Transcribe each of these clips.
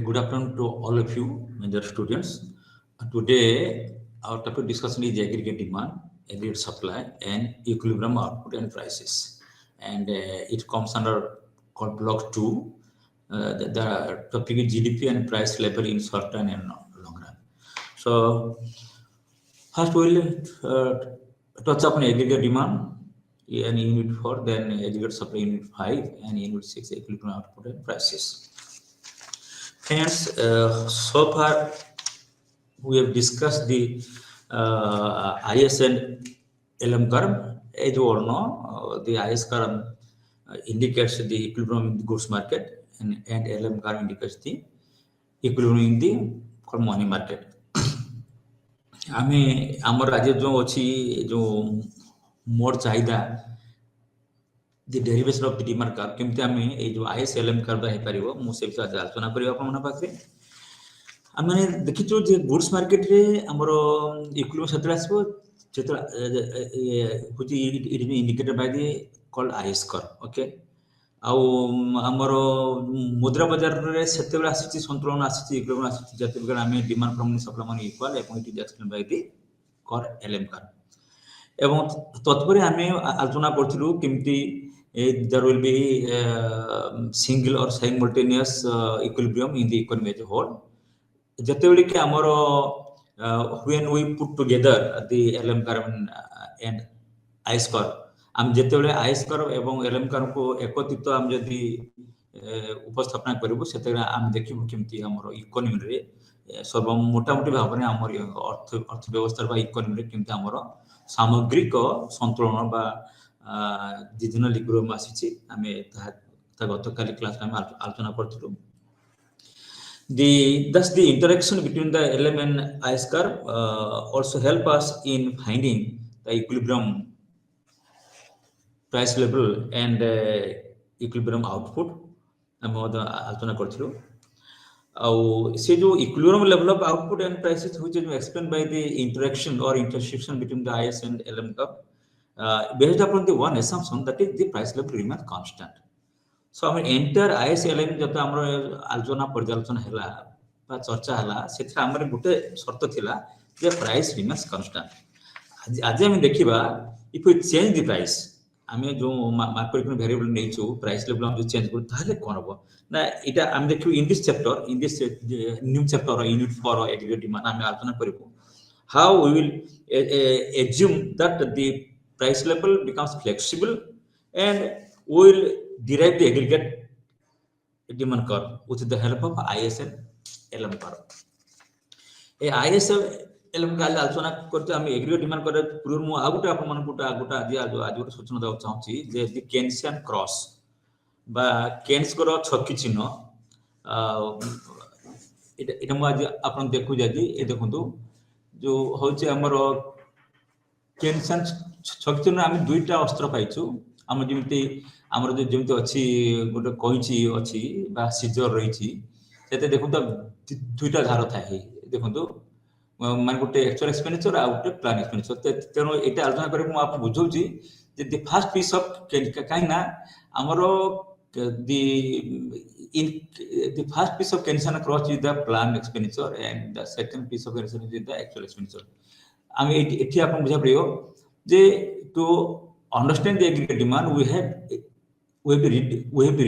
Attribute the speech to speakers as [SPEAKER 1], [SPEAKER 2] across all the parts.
[SPEAKER 1] Good afternoon to all of you, dear students. Today, our topic discussion is aggregate demand, aggregate supply, and equilibrium output and prices. And it comes under called block 2. The topic is GDP and price level in short term and long run. So, first we'll touch upon aggregate demand in Unit 4, then aggregate supply Unit 5, and Unit 6 equilibrium output and prices. Hence, so far we have discussed the IS and LM curve. As you all know, the IS curve indicates the equilibrium in the goods market, and LM curve indicates the equilibrium in the money market. आमे आमर राज्य जो अच्छी जो मोर चाहिदा the derivation of the demand curve केमते आमे ए जो ISLM curve है परिवो मुसे भी आलोचना करियो आपण मन पाखरे आमे देखिचो जे गुड्स मार्केट रे हमरो इक्विलिब्रियम सतरा आसबो जेतरा होची it is indicated by the called IS curve okay आउ हमरो मुद्रा बाजार रे सेते बेला आसीची संतुलन आसीची इक्विलिब्रियम आसीची जते बेला आमे demand from supply money equal a point it is explain by the curve LM curve एवं तत्परे आमे आलोचना करथिलु केमती there will be single or simultaneous equilibrium in the economy as a whole. Jatevali ke amaro when we put together the LM curve and IS curve, am jetevali IS curve ebong LM curve ko ekotito am jodi उपस्थापना करिबो सेतेरा आम देखिबो केमती हमरो economy रे सर्व मोटा मोटी भाबने हमर अर्थ व्यवस्था बा इकोनॉमी रे केमती हमरो सामग्रिक संतुलन बा जिजनल इक्विलिब्रियम आसीची आमे ता गतकाली क्लास में आलोचना करथिलु thus the interaction between the LM and IS curve also help us in finding the equilibrium price level and equilibrium output आमे आलोचना करथिलु और से जो equilibrium level of output and prices which is explained by the interaction or intersection between the IS and LM curve based upon the one assumption that is the price level remains constant. So our entire ISLM जब हमरो आलोचना पर्यालोचना हैला बा चर्चा हैला सेथरा हमरे गुटे शर्त थिला जे प्राइस remains constant. आज हम देखिबा if we change the price हमें जो मार्केट में वेरिएबल नेचो प्राइस लेवल हम जो चेंज कर ताले कोन हो ना इटा हम देखियो in this chapter in this new chapter unit 4 aggregate demand हम आलोचना करिबो how we will assume that the price level becomes flexible and we will derive the aggregate demand curve with the help of IS and LM curve. A IS LM का आलोचना करते हम aggregate demand करे पूर्व मु आगुटा आपण मन गुटा आज जो सूचना दउ चाहूची जे द केन्सियन क्रॉस बा केन्स करो छक्की चिन्ह एटा मु आज आपण देखु जादी ए देखंतु जो होचे हमरो केन्सियन छक्की चिन्ह हम दुईटा अस्त्र पाइछु हम जेमति हमर जो जेमति अछि गोटे कहिछि अछि बा सीजर रहिछि सेते देखंतु दुईटा धार थाए देखंतु मान गोटे एक्चुअल एक्सपेंडिचर आ गोटे प्लान एक्सपेंडिचर तेनो एटा आलोचना करे मु आप बुझौछि जे द फर्स्ट पीस ऑफ काइना हमरो the first piece of Keynesian approach is the planned expenditure and the second piece of Keynesian is the actual expenditure. I mean, एठी आपण बुझा परियो जे to understand the aggregate demand we have to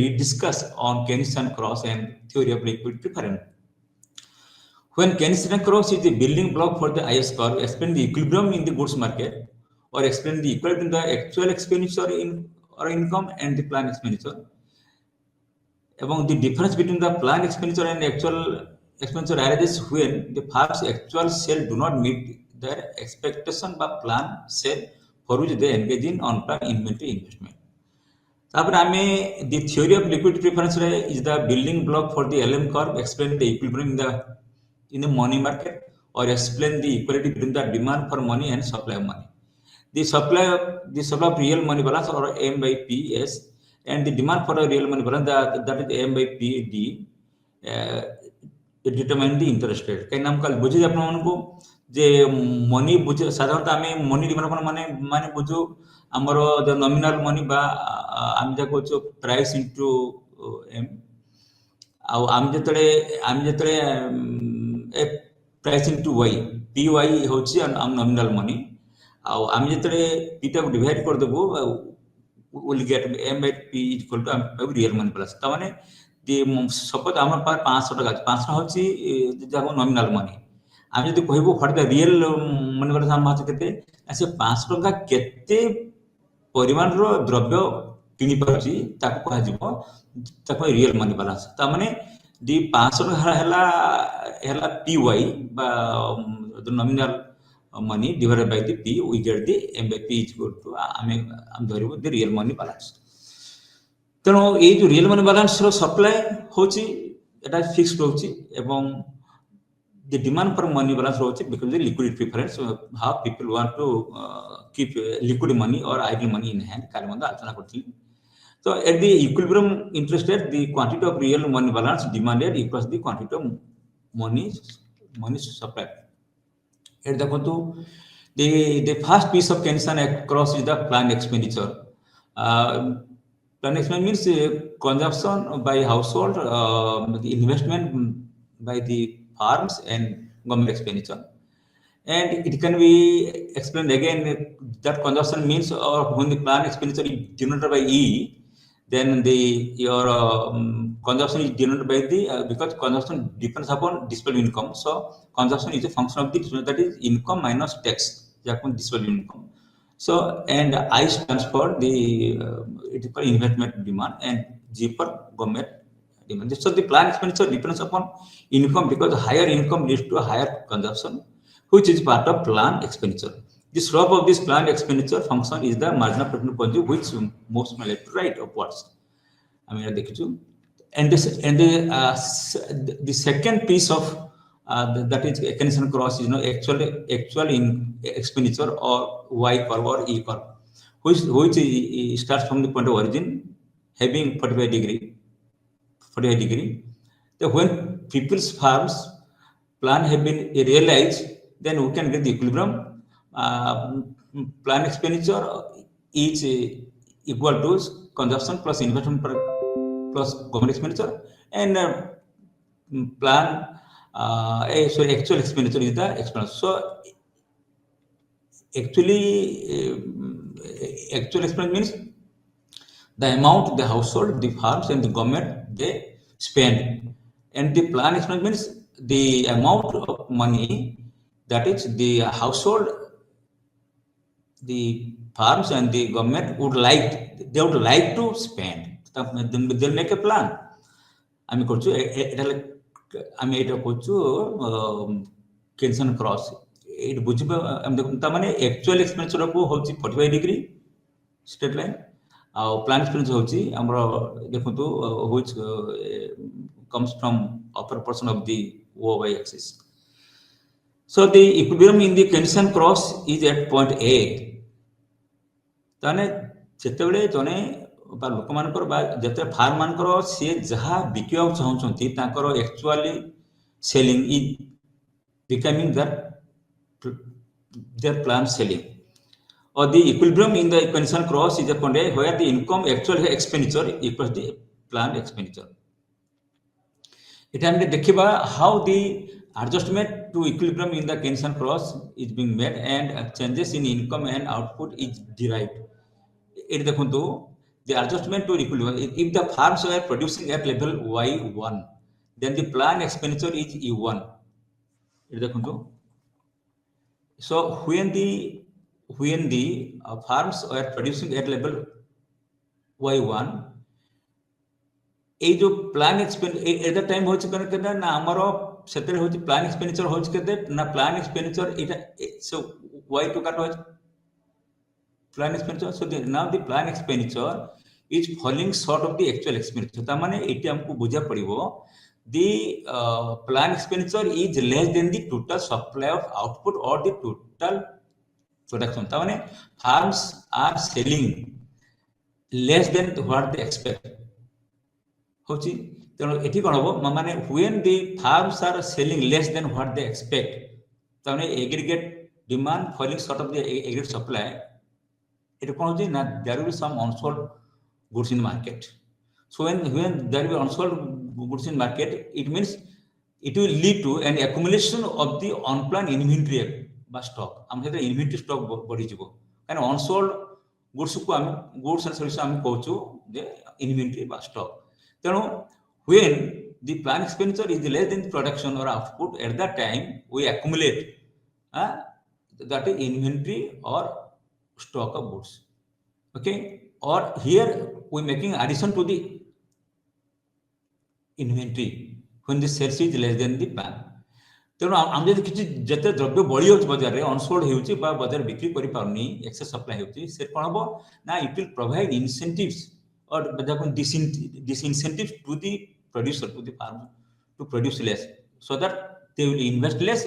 [SPEAKER 1] rediscuss on Keynesian cross and theory of liquidity different. When Keynesian cross is the building block for the IS curve, explain the equilibrium in the goods market or explain the equilibrium in the actual expenditure in or income and the planned expenditure. Among the difference between the planned expenditure and actual expenditure arises when the firm's actual sale do not meet their expectation by plan sale for which they engage in on-plan inventory investment. तापर हमें the theory of liquidity preference is the building block for the LM curve, explain the equilibrium in the money market or explain the equality between the demand for money and supply of money. The supply of real money balance or M by PS and the demand for a real money balance that is M by PD determine the interest rate. कहीं नाम कल बुझे अपना उनको जे money बुझे साधारणतः हमें money demand पर माने बुझो हमरो द नॉमिनल मनी बा हम जा को प्राइस इनटू एम आम जतले ए प्राइसिंग टू y py होची नॉमिनल मनी आम जतले p टा डिवाइड कर देबो will get m by p equal to real money plus ता माने दी सपोज हमर पास 500 टका 500 होची जाको नॉमिनल मनी आम जदि कहबो what the real money plus हम माछ केते से 500 टका केते परिमाण रो द्रव्य किनि परछि ताको कहा जिवो ताको रियल मनी बैलेंस ता माने दी 500 टका हला py बा nominal money divided by the p we get the m by p is equal to am धरिबो the real money balance तेनो ए जो real money balance रो सप्लाई होची एटा फिक्स्ड होची एवं the demand for money balance होची because the liquidity preference how people want to keep liquid money or idle money in hand काल मंद आलोचना करथि so at the equilibrium interest rate the quantity of real money balance demanded equals the quantity of money supply. Here the first piece of concern across is the planned expenditure. Planned expenditure means consumption by household, the investment by the farms and government expenditure. And it can be explained again that consumption means when the planned expenditure is denoted by E, then your consumption is denoted by the because consumption depends upon disponible income. So consumption is a function of the that is income minus tax. Disponible income. So and I stands for the it is for investment demand and G for government demand. So the planned expenditure depends upon income because higher income leads to a higher consumption, which is part of planned expenditure. The slope of this planned expenditure function is the marginal profit point which most may like to write upwards. I mean, and the second piece of that is Keynesian cross is actual in expenditure or Y curve or E curve, which starts from the point of origin having 45 degree. So when people's farms plan have been realized, then we can get the equilibrium. Plan expenditure is equal to consumption plus investment plus government expenditure, and actual expenditure is the expenditure. So actually actual expenditure means the amount the household, the farms and the government they spend, and the plan expenditure means the amount of money that is the household, the farms and the government would like to spend. They'll make a plan. I mean, Keynesian cross. It actual expenditure को होची 45 degree straight line. Plan expenditure होची which comes from upper portion of the OY axis. So the equilibrium in the Keynesian cross is at point A. ताने जेतेबेले जने बा लोक मानकर बा जेते फार्म मानकर से जहा बिकिया चाहउछंती ताकर actually selling is becoming their plan selling, or the equilibrium in the Keynesian cross is a point A where the income actual expenditure equals the planned expenditure. It हम देखिबा how the adjustment to equilibrium in the Keynesian cross is being made and changes in income and output is derived. It the adjustment to equilibrium, if the farms are producing at level Y1, then the planned expenditure is E1. So when the farms are producing at level Y1, ए जो plan expenditure at the time होच करके ना हमरो settle होच plan expenditure होच केते ना plan expenditure इटा सो वाई टू काट होच plan expenditure so now the plan expenditure is falling short of the actual expenditure ता माने एटी हमको बुझा पड़िबो the plan expenditure is less than the total supply of output और द टोटल प्रोडक्शन ता माने farms are selling less than what they expect होची तेनो एठी कोन हो माने when the farms are selling less than what they expect ताने aggregate demand falling short of the aggregate supply it कोन होची ना there will some unsold goods in market. So when there will be unsold goods in market, it means it will lead to an accumulation of the unplanned inventory by stock. I'm saying inventory stock body jibo. And unsold goods को हम goods and services हम कहूँ the inventory by stock. Then when the planned expenditure is less than the production or output, at that time we accumulate that is inventory or stock of goods. Okay, or here we making addition to the inventory when the sales is less than the plan. तेणु आम जब किसी जते द्रव्य बढ़ी हो बाजार रे अनसोल्ड हेउची बा बाजार बिक्री करि पाउनी एक्सेस सप्लाई हेउची से कोन हबो ना इट विल प्रोवाइड इंसेंटिव्स और बजाको disincentives to the producer to the farmer to produce less so that they will invest less,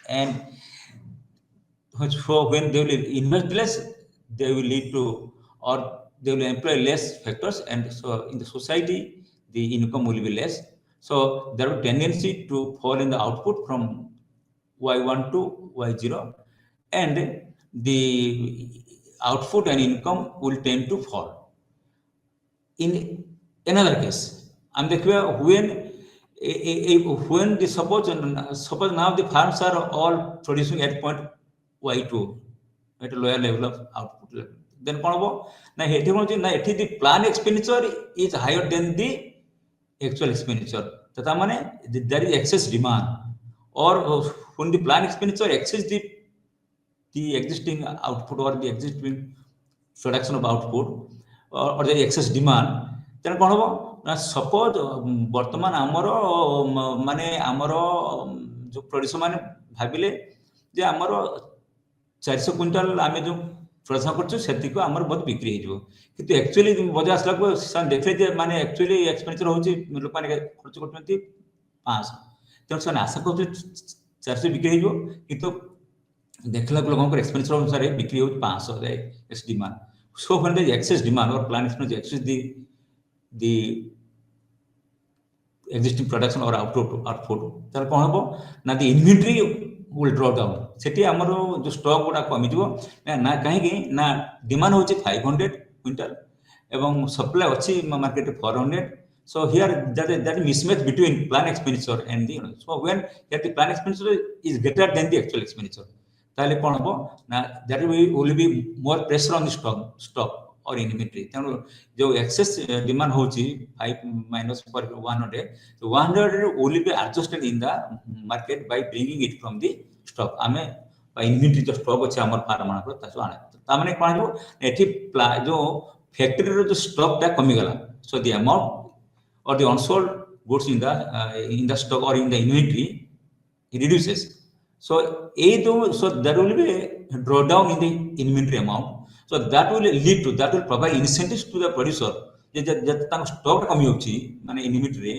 [SPEAKER 1] and when they will invest less they will lead to or they will employ less factors, and so in the society the income will be less. So there will tendency to fall in the output from Y1 to Y0, and the output and income will tend to fall. In another case, I'm the when the suppose now the farms are all producing at point Y2 at a lower level of output level. Then now the plan expenditure is higher than the actual expenditure. That means there is excess demand, or when the plan expenditure exceeds the existing output or the existing production of output, or the excess demand, then कौन होगा ना suppose वर्तमान आमरो माने आमरो जो producer माने भाबिले जे आमरो 400 quintal आमे जो production करछु सेति को हमर बहुत बिक्री हेजो किंतु एक्चुअली बजार असला को सन देखले जे माने एक्चुअली एक्सपेंडिचर होची लोक माने खर्च करथंती 500 तो सन आशा को 400 बिक्री हेजो किंतु देखला लोगन को एक्सपेंडिचर अनुसार बिक्री हो 500 रे इस demand. So when there is excess demand or plan expenditure exceeds the existing production or output then कौन हबो ना the inventory will draw down. सेठी हमरो जो स्टॉक गुडा कमी दिबो ना काहे कि ना डिमांड होची 500 क्विंटल एवं सप्लाई अछि market 400. So here that mismatch between plan expenditure and the so when here the plan expenditure is greater than the actual expenditure ताले कौन हबो ना that will be more pressure on the stock or inventory. तेणु जो excess demand होची 5 minus for 100, so 100 will be adjusted in the market by bringing it from the stock. आमे by inventory जो stock अछि हमर फार्म मानको तासो आने ता माने कोन हो एठी जो फैक्ट्री रो जो stock ता कमी गला. So the amount or the unsold goods in the stock or in the inventory it reduces. So that will be a drawdown in the inventory amount. So that will lead to that will provide incentives to the producer. जब तक stock कमी होची माने inventory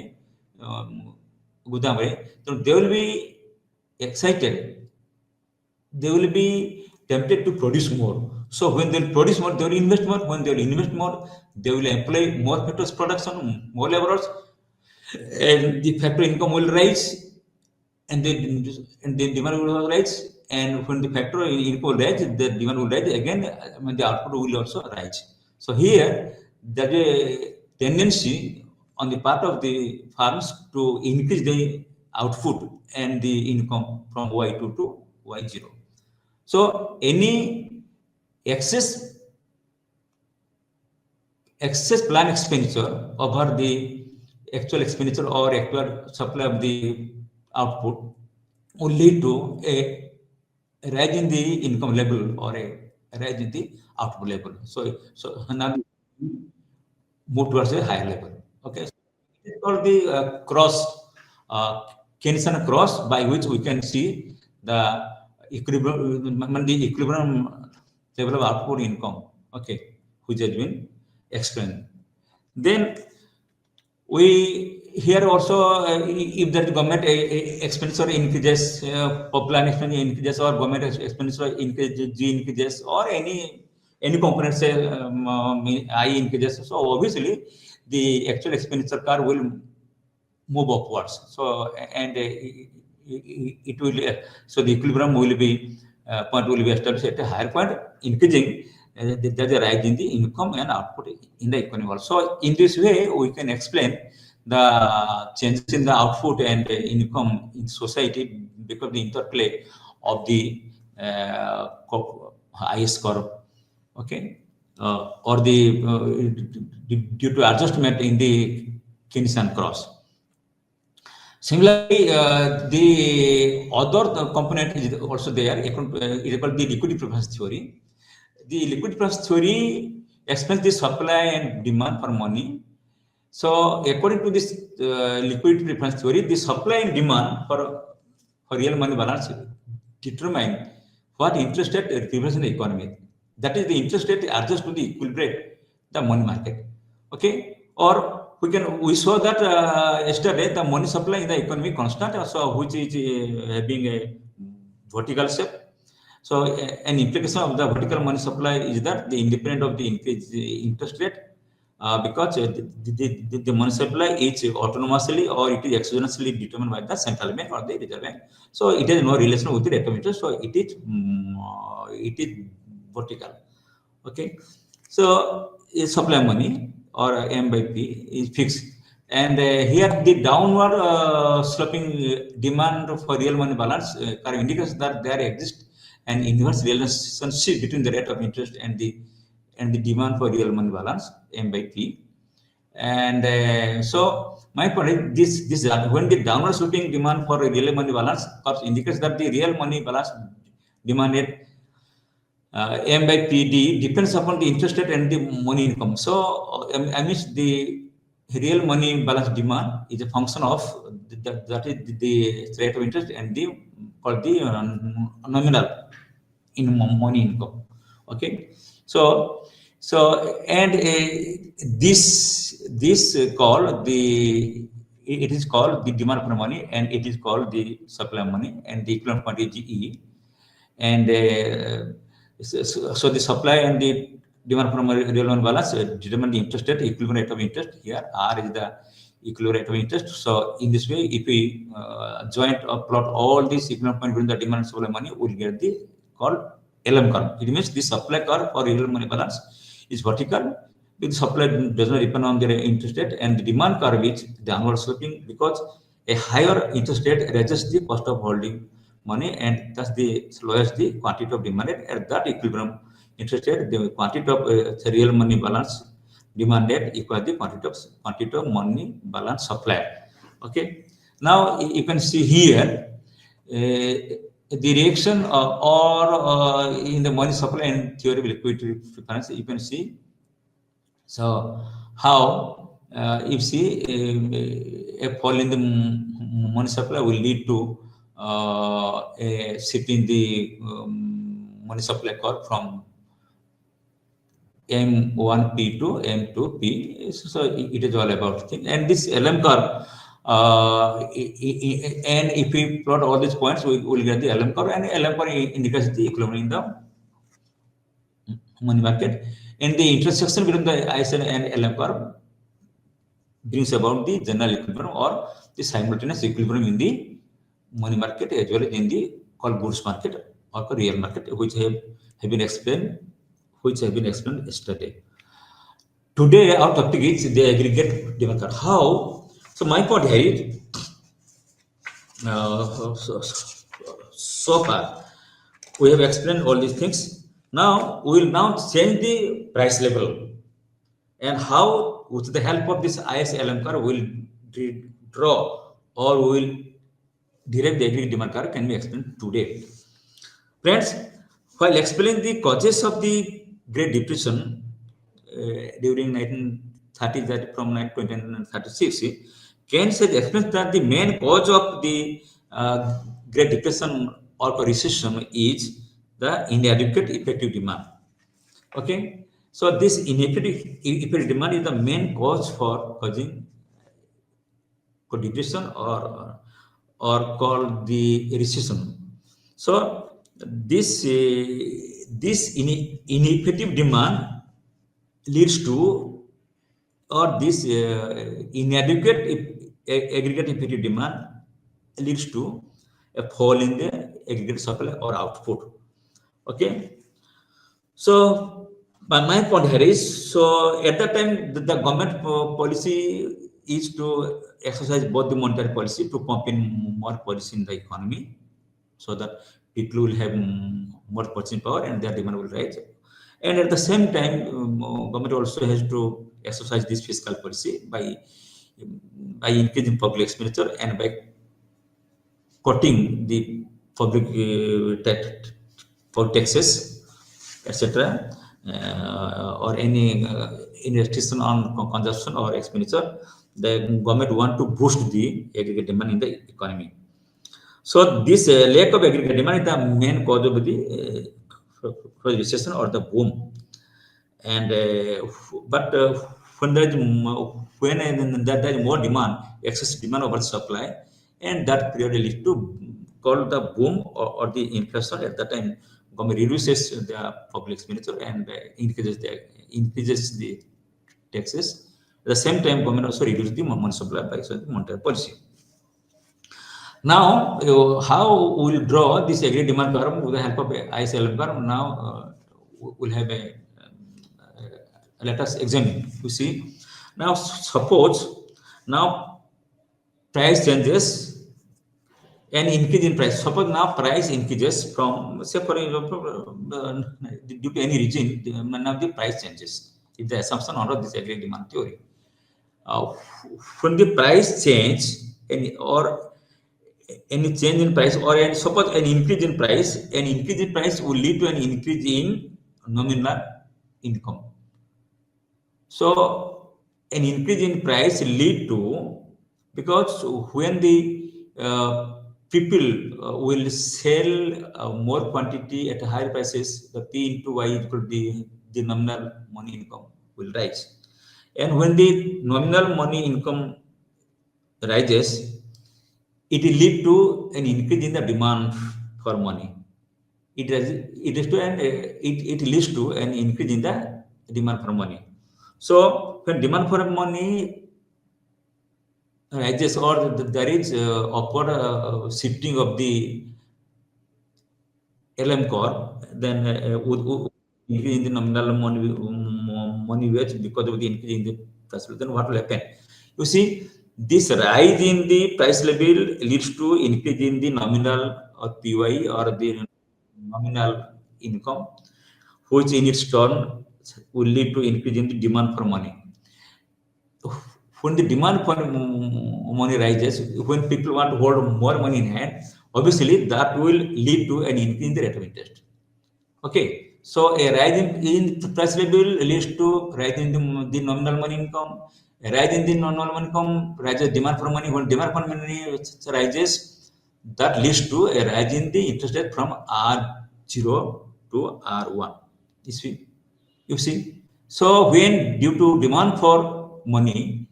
[SPEAKER 1] गोदाम रे तो they will be excited, they will be tempted to produce more. So when they will produce more they will invest more. When they will invest more they will employ more factors production, more laborers, and the factory income will rise, and the demand will rise, and when the factory income will rise the demand will rise again, when the output will also rise. So here there is a tendency on the part of the farms to increase the output and the income from Y2 to Y0. So any excess plan expenditure over the actual expenditure or actual supply of the output will lead to a rise in the income level or a rise in the output level. So now move towards a higher level. Okay, so this is called the Keynesian cross, by which we can see the equilibrium level of output income. Okay, which has been explained. Then we here also if the government expenditure increases, plan expenditure increases, or government expenditure increases, or any component say I increases, so obviously the actual expenditure curve will move upwards. So and it will so the equilibrium will be point will be established at a higher point, increasing there is a rise in the income and output in the economy. So in this way we can explain the changes in the output and income in society because of the interplay of the IS curve, okay, or the due to adjustment in the Keynesian cross. Similarly, the other component is also there. It is called the liquidity preference theory. The liquidity preference theory explains the supply and demand for money. So, according to this liquidity preference theory, the supply and demand for real money balance determine what interest rate represents in the economy. That is, the interest rate adjusts to the equilibrate the money market. Okay, or we saw that yesterday the money supply in the economy constant, so which is having a vertical shape. So, an implication of the vertical money supply is that the independent of the increase interest rate, because the money supply is autonomously or it is exogenously determined by the central bank or the reserve bank. So, it has no relation with the rate of interest. So, it is vertical. Okay, so supply money or M by P is fixed, and here the downward sloping demand for real money balance curve indicates that there exists an inverse relationship between the rate of interest and the demand for real money balance M by P. And so my point is this when the downward sloping demand for real money balance curve indicates that the real money balance demand rate M by PD depends upon the interest rate and the money income. So, I mean, the real money balance demand is a function of that is the rate of interest and the called the nominal in money income. Okay, so and this called the it is called the demand for money and it is called the supply money and the equivalent quantity GE and so the supply and the demand from real money balance determine the interest rate, equivalent rate of interest. Here, R is the equivalent rate of interest. So, in this way, if we joint or plot all these equivalent point between the demand and supply money, we'll get the called LM curve. It means the supply curve for real money balance is vertical. The supply does not depend on the interest rate, and the demand curve is downward sloping because a higher interest rate raises the cost of holding money and thus the lowers the quantity of demand at that equilibrium interest rate. The quantity of real money balance demand rate equals the quantity of money balance supply. Okay. Now you can see here the reaction or in the money supply and theory of liquidity preference. You can see. So how you see a fall in the money supply will lead to a shift in the money supply curve from M1P to M2P. So it is all about things. And this LM curve, and if we plot all these points, we will get the LM curve, and LM curve indicates the equilibrium in the money market. And the intersection between the ISN and LM curve brings about the general equilibrium or the simultaneous equilibrium in the money market as well as in the called goods market or the real market, which have been explained yesterday. Today our topic is the aggregate demand curve. How? So my point here is so far we have explained all these things. Now we will now change the price level and how with the help of this ISLM curve we will draw or we will derive the aggregate demand curve can be explained today. Friends, while explaining the causes of the Great Depression during 1930s, that from 1936, Keynes has explained that the main cause of the Great Depression or recession is the inadequate effective demand. Okay, so this ineffective effective demand is the main cause for causing depression or called the recession. So this ineffective demand leads to or this inadequate aggregate effective demand leads to a fall in the aggregate supply or output. Okay, so my point here is so at that time the government policy is to exercise both the monetary policy to pump in more policy in the economy, so that people will have more purchasing power and their demand will rise. And at the same time, government also has to exercise this fiscal policy by increasing public expenditure and by cutting the public taxes, etc., or any restriction on consumption or expenditure. The government want to boost the aggregate demand in the economy. So this lack of aggregate demand is the main cause of the recession or the boom. And but when there is there is more demand, excess demand over supply, and that period leads to called the boom or the inflation. At that time, government reduces the public expenditure and increases the taxes. At the same time, government also reduces the money supply by monetary policy. Now, how we will draw this aggregate demand curve with the help of ISLM curve? Now, we'll have a let us examine. You see, now suppose now price changes and increase in price. Suppose now price increases from, say, for example, due to any region, now the price changes. If the assumption under this aggregate demand theory, when the price change or any change in price, or suppose an increase in price will lead to an increase in nominal income. So an increase in price lead to, because when the people will sell more quantity at higher prices, the P into Y equal to the nominal money income will rise. And when the nominal money income rises, it will lead to an increase in the demand for money. It leads to an increase in the demand for money. So when demand for money rises, or there is upward shifting of the LM curve, then would increase in the nominal money wage because of the increase in the price level, then what will happen? You see, this rise in the price level leads to increase in the nominal or PY or the nominal income, which in its turn will lead to increase in the demand for money. When the demand for money rises, when people want to hold more money in hand, obviously that will lead to an increase in the rate of interest. Okay, so a rise in price level leads to rise in the nominal money income. A rise in the nominal money income rises demand for money. When demand for money rises, that leads to a rise in the interest rate from R0 to R1. You see. So when due to demand for money,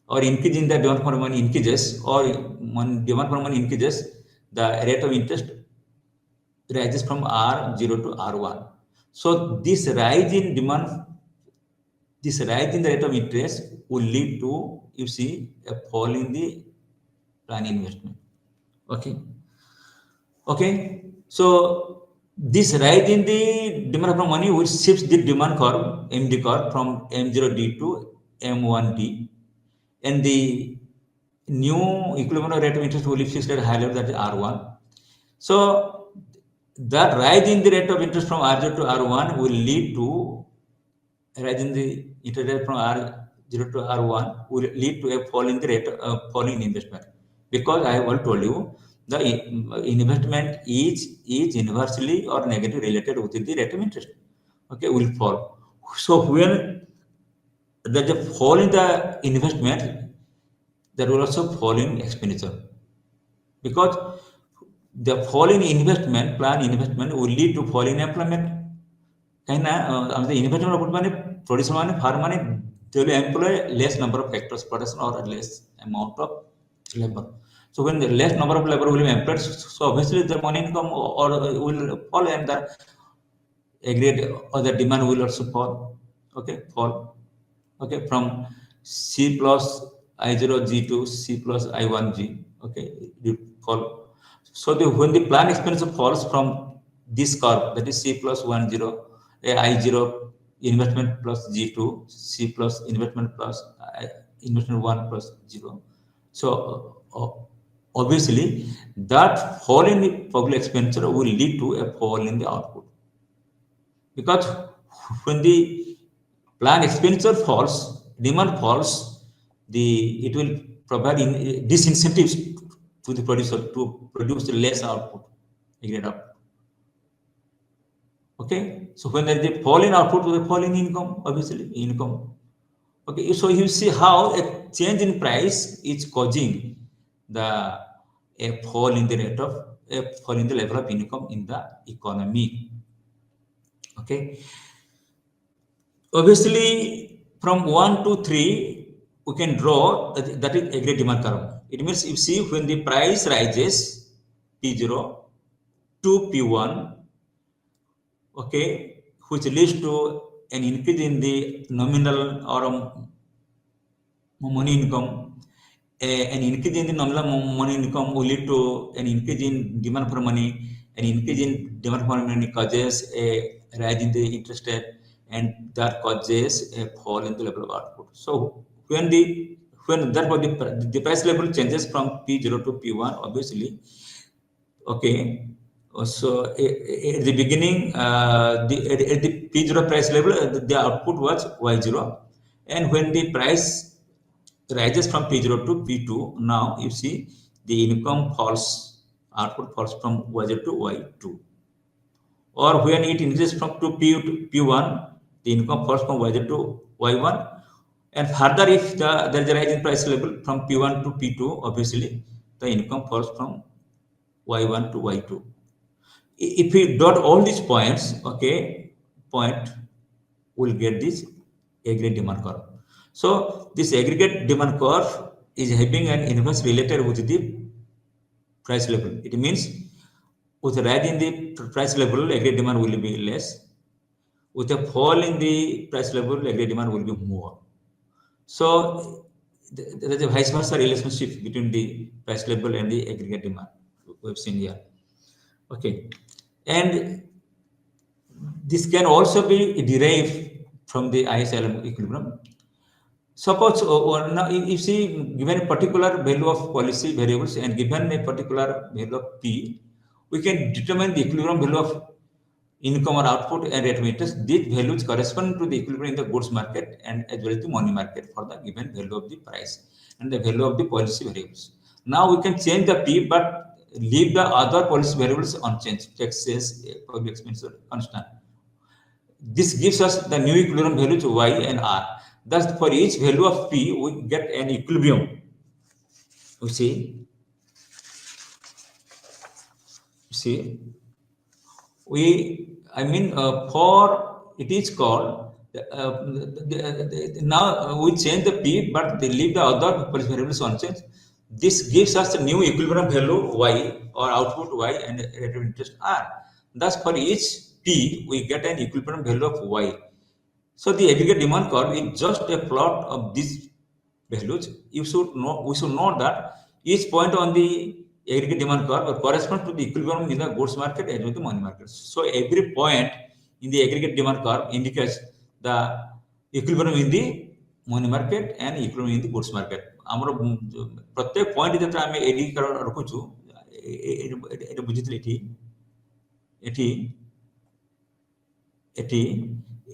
[SPEAKER 1] or increase in the demand for money increases, or demand for money increases, the rate of interest rises from R0 to R1. So this rise in demand, this rise in the rate of interest will lead to, you see, a fall in the plan investment. Okay. So this rise in the demand for money will shift the demand curve, MD curve, from M0D to M1D, and the new equilibrium rate of interest will be fixed at a higher level, that is R1. So that rise in the rate of interest from R0 to R1 will lead to a rise in the interest rate from R0 to R1 will lead to a fall in the rate of falling investment, because I have already told you the investment is inversely or negatively related with the rate of interest. Okay, will fall. So when there's a fall in the investment, there will also fall in expenditure, because the fall in investment, plan investment, will lead to fall in employment. And the investment money, production money, farm money, they will employ less number of factors, production, or less amount of labor. So when the less number of labor will be employed, so obviously the money income or will fall, and the aggregate or the demand will also fall. Fall. Okay, from C plus I0G to C plus I1G. Okay, it fall. So when the plan expenditure falls from this curve, that is C plus 10, I0 investment plus G2, C plus investment plus investment 1 plus 0. So obviously that fall in the public expenditure will lead to a fall in the output, because when the plan expenditure falls, demand falls, it will provide disincentives to the producer to produce less output, aggregate output. Okay, so when there is a fall in output, there is a fall in income, obviously income. Okay, so you see how a change in price is causing a fall in the level of income in the economy. Okay, obviously from 1 to 3 we can draw that is aggregate demand curve. It means you see when the price rises P0 to P1, okay, which leads to an increase in the nominal or money income. An increase in the nominal money income will lead to an increase in demand for money. An increase in demand for money causes a rise in the interest rate, and that causes a fall in the level of output. So when the price level changes from P0 to P1, obviously, okay. So at the beginning, at the P0 price level, the output was Y0, and when the price rises from P0 to P2, now you see the income falls, output falls from Y0 to Y2. Or when it increases from P1, the income falls from Y0 to Y1. And further, if there is a rise in price level from P1 to P2, obviously the income falls from Y1 to Y2. If we dot all these points, okay, point will get this aggregate demand curve. So this aggregate demand curve is having an inverse related with the price level. It means with a rise in the price level, aggregate demand will be less. With a fall in the price level, aggregate demand will be more. So there is a vice versa relationship between the price level and the aggregate demand we've seen here. Okay, and this can also be derived from the ISLM equilibrium. Suppose now you see, given a particular value of policy variables and given a particular value of P, we can determine the equilibrium value of income or output and rate of interest. These values correspond to the equilibrium in the goods market and as well as the money market for the given value of the price and the value of the policy variables. Now we can change the P but leave the other policy variables unchanged, taxes, public expenditure constant. This gives us the new equilibrium values Y and R. Thus, for each value of P, we get an equilibrium. You see, for it is called, now we change the P, but they leave the other variables unchanged. This gives us the new equilibrium value Y or output Y and rate of interest R. Thus, for each P, we get an equilibrium value of Y. So the aggregate demand curve is just a plot of these values. We should know that each point on the aggregate demand curve corresponds to the equilibrium in the goods market as well as the money market. So every point in the aggregate demand curve indicates the equilibrium in the money market and equilibrium in the goods market. ଆମର ପ୍ରତ୍ୟେକ point ଯେତେବେଳେ ଆମେ ଏଡି ରଖୁଛୁ ଏଟା ବୁଝିଥିଲେ ଏଠି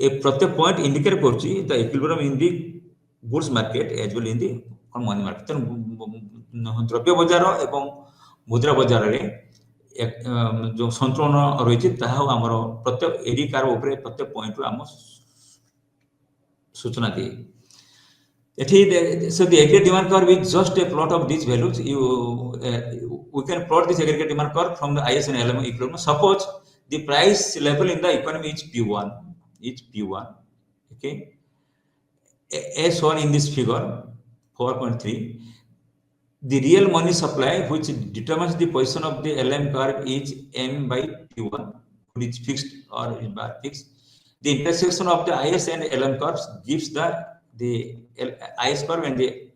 [SPEAKER 1] a ପ୍ରତ୍ୟେକ point indicate କରୁଛି the equilibrium in the goods market as well in the money market. ତେଣୁ ଦ୍ରବ୍ୟ ବଜାର ଏବଂ ମୁଦ୍ରା ବଜାରରେ ଯେଉଁ ସନ୍ତୁଳନ ରହିଛି ତାହା ଆମର ପ୍ରତ୍ୟେକ ଏଡି କାର୍ଭ ଉପରେ ପ୍ରତ୍ୟେକ ପଏଣ୍ଟରୁ ଆମ ସୂଚନା ଦିଏ। So the aggregate demand curve is just a plot of these values. We can plot this aggregate demand curve from the IS and LM equilibrium. Suppose the price level in the economy is P1, okay, as shown in this figure 4.3. The real money supply, which determines the position of the LM curve, is M by P1, which is fixed or is bar fixed. The intersection of the IS and LM curves gives the IS curve and the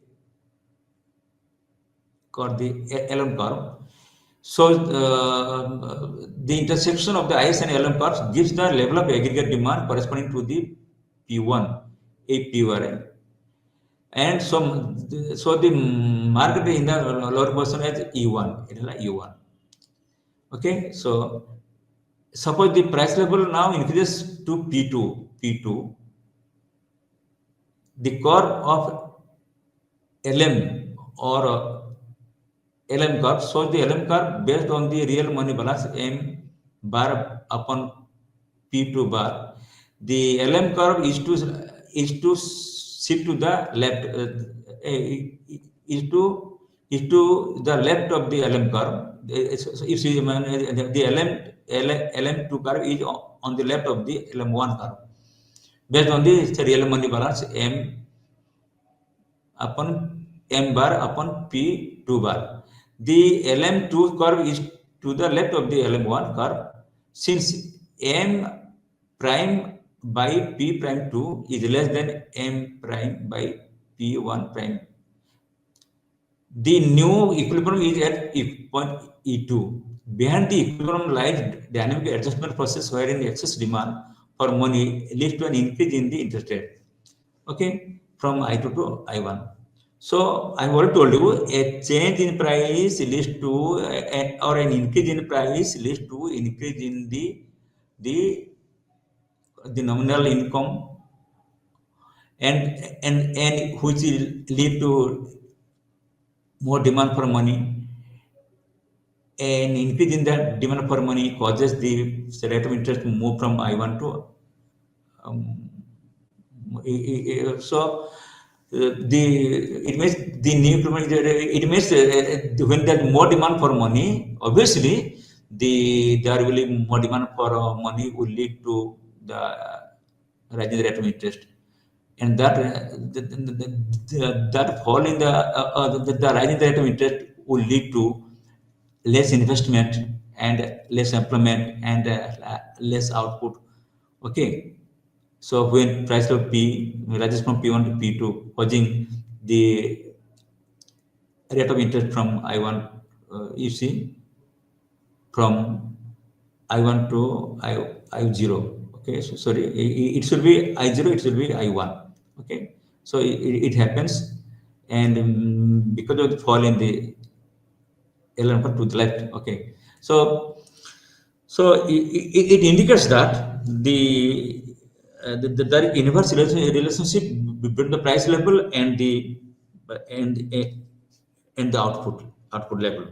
[SPEAKER 1] LM curve. So the intersection of the IS and LM curves gives the level of aggregate demand corresponding to the P1, a P1. and so the market in the lower portion is E1. It is like E1. Okay, so suppose the price level now increases to P2, the curve of LM or LM curve shows the LM curve based on the real money balance M bar upon P2 bar. The LM curve is to shift to the left, is to the left of the LM curve. So if you the LM2 curve is on the left of the LM1 curve based on the real money balance M upon M bar upon P2 bar. The LM2 curve is to the left of the LM1 curve. Since M prime by P prime 2 is less than M prime by P1 prime, the new equilibrium is at point E2. Behind the equilibrium lies dynamic adjustment process wherein excess demand for money leads to an increase in the interest rate. Okay, from I2 to I1. So I already told you a change in price leads to or an increase in price leads to increase in the the nominal income, and which will lead to more demand for money. An increase in the demand for money causes the rate of interest to move from I1 to so the it means the new it means when there's more demand for money, obviously there will be more demand for money will lead to the rising rate of interest, and that fall in the rising rate of interest will lead to less investment and less employment and less output. Okay, so when price of P rises from P1 to P2, causing the rate of interest from I1, you see, from I1 to I0. Okay, so sorry, it should be I0, it should be I1. Okay, so it happens, and because of the fall in the L number to the left. Okay, so it indicates that the inverse relationship between the price level and and and the output level.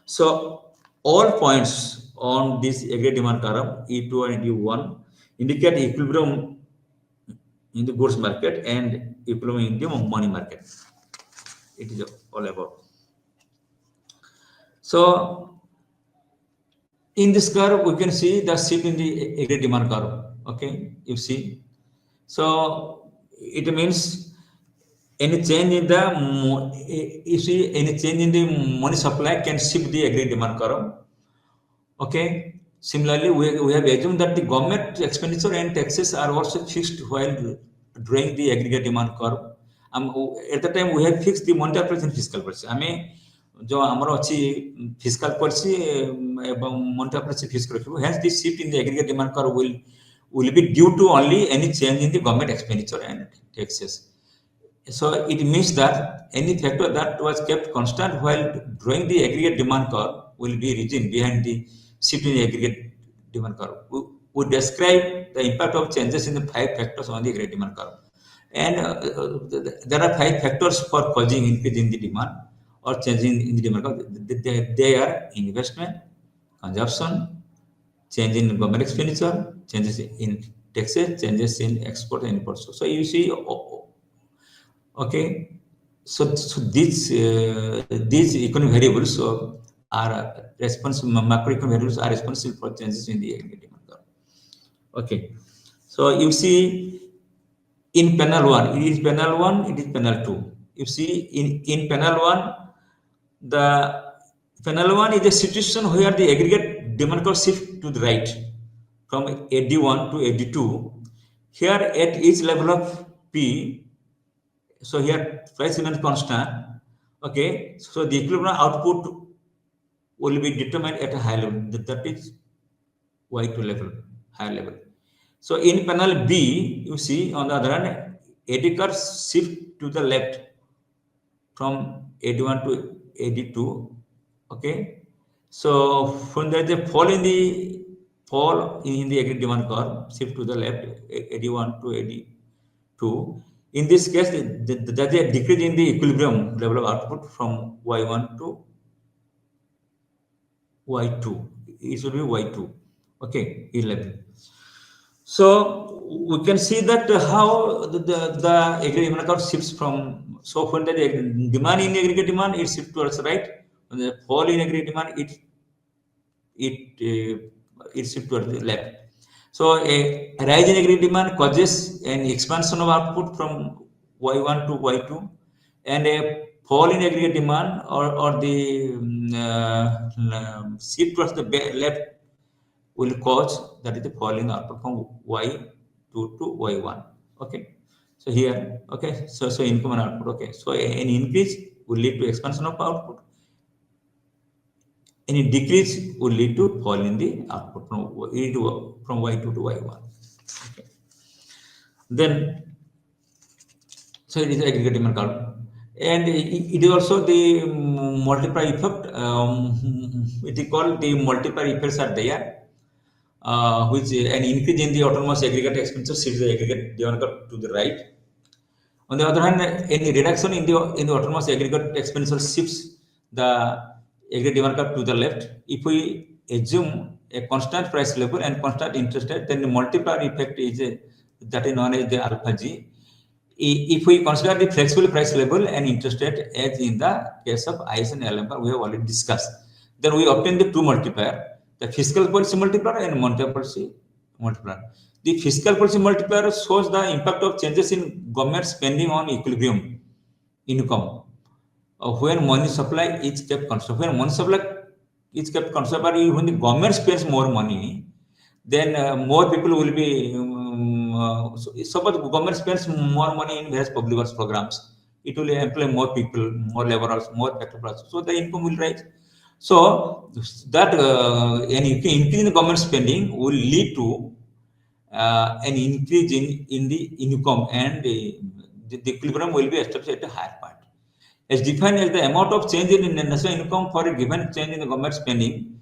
[SPEAKER 1] So all points on this aggregate demand curve E2 and E1 indicate equilibrium in the goods market and equilibrium in the money market. It is all about. So in this curve, we can see the shift in the aggregate demand curve. Okay, you see. So it means any change in the you see any change in the money supply can shift the aggregate demand curve. Okay. Similarly, we have assumed that the government expenditure and taxes are also fixed while drawing the aggregate demand curve. At the time we have fixed the monetary policy and fiscal policy. जो हमरो अछि fiscal policy एवं monetary policy fix रखिबो, hence the shift in the aggregate demand curve will be due to only any change in the government expenditure and taxes. So it means that any factor that was kept constant while drawing the aggregate demand curve will be reason behind the shift in the aggregate demand curve. We describe the impact of changes in the 5 factors on the aggregate demand curve, and there are 5 factors for causing increase in the demand or changing in the demand curve. They are investment, consumption, change in government expenditure, changes in taxes, changes in export and import. So you see, okay, so these economic variables are responsible. Macroeconomic variables are responsible for changes in the aggregate demand curve. Okay, so you see in panel 1, it is panel 1, it is panel 2. You see in panel 1, the panel 1 is a situation where the aggregate demand curve shift to the right from AD1 to AD2. Here at each level of P, so here price remains constant. Okay, so the equilibrium output will be determined at a high level, that is Y2 level, higher level. So in panel B, you see on the other hand, AD curve shift to the left from AD1 to AD2. Okay, so when there is a fall in the aggregate demand curve, shift to the left, AD1 to AD2. In this case, there is a decrease in the equilibrium level of output from Y1 to Y2. It should be Y2. Okay, E level. So we can see that how the aggregate demand curve shifts from. So when the demand in aggregate demand, it shifts towards right. When the fall in aggregate demand, it shifts towards the left. So a rise in aggregate demand causes an expansion of output from Y1 to Y2, and a fall in aggregate demand or the shift towards the left will cause, that is the fall in output from Y2 to Y1. Okay, so here, okay, so income and output. Okay, so an increase will lead to expansion of output. Any decrease will lead to fall in the output from Y2 to Y1. Okay. Then, so it is aggregate demand curve, and it is also the multiplier effect. It is called the multiplier effects are there, which an increase in the autonomous aggregate expenditure shifts the aggregate demand curve to the right. On the other hand, any reduction in the autonomous aggregate expenditure shifts the aggregate demand curve to the left. If we assume a constant price level and constant interest rate, then the multiplier effect is that is known as the alpha G. If we consider the flexible price level and interest rate, as in the case of IS and LM, we have already discussed, then we obtain the two multiplier, the fiscal policy multiplier and monetary policy multiplier. The fiscal policy multiplier shows the impact of changes in government spending on equilibrium income when money supply is kept constant. When money supply is kept constant, but when the government spends more money, then more people will be. Suppose government spends more money in various public works programs, it will employ more people, more laborers, more factories. So the income will rise. So that an increase in the government spending will lead to an increase in the income, and the equilibrium will be established at a higher point. As defined as the amount of change in national income for a given change in the government spending,